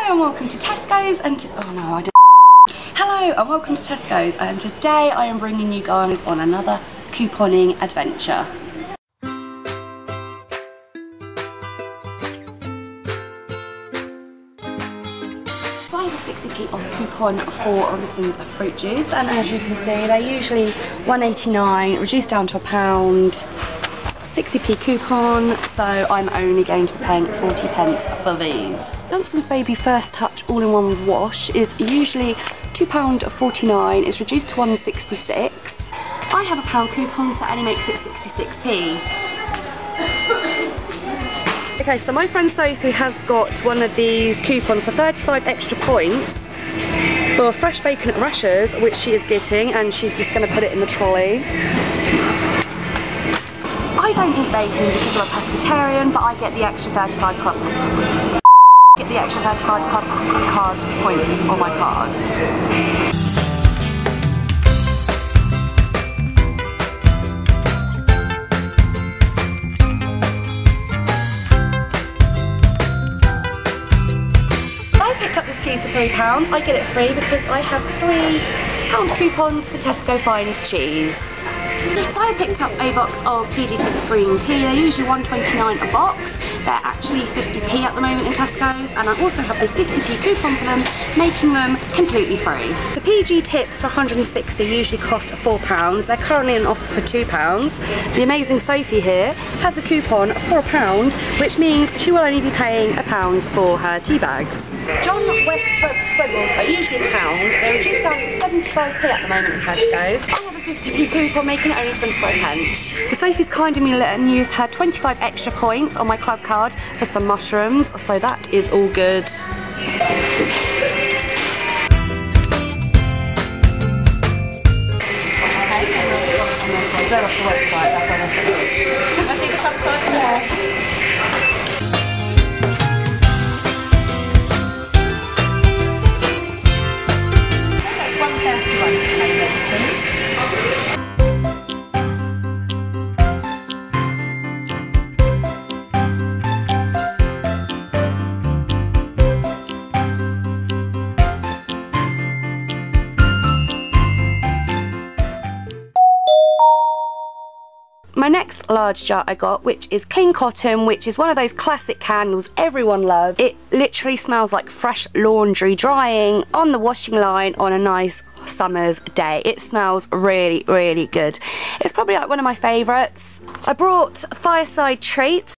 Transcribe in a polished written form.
and welcome to Tesco's and oh no, I didn't. Hello and welcome to Tesco's, and today I am bringing you guys on another couponing adventure. So I have a 60p off coupon for Robinson's fruit juice, and as you can see they're usually £1.89, reduced down to £1. 60p coupon, so I'm only going to be paying 40p for these. Johnson's Baby First Touch all-in-one wash is usually £2.49, it's reduced to £1.66. I have a £1 coupon, so it only makes it 66p. Okay, so my friend Sophie has got one of these coupons for 35 extra points for fresh bacon at Rushers, which she is getting, and she's just going to put it in the trolley. I don't eat bacon because I'm a pescatarian, but I get the extra 35 card points on my card. I picked up this cheese for £3. I get it free because I have £3 coupons for Tesco Finest cheese. So I picked up a box of PG Tips green tea. They're usually £1.29 a box. They're actually 50p at the moment in Tesco's, and I also have a 50p coupon for them, making them completely free. The PG Tips for 160 usually cost £4. They're currently on offer for £2. The amazing Sophie here has a coupon for £1, which means she will only be paying £1 for her tea bags. John West spreadballs are usually £1. They're reduced down to 75p at the moment in Tesco's. I have a 50p coupon, making it only 25p. So Sophie's kindly me letting use her 25 extra points on my club card for some mushrooms, so that is all good. They're off the website, that's why they're so good. I see the club card? Yeah. My next large jar I got, which is Clean Cotton, which is one of those classic candles everyone loves. It literally smells like fresh laundry drying on the washing line on a nice summer's day. It smells really, really good. It's probably like one of my favourites. I brought Fireside Treats.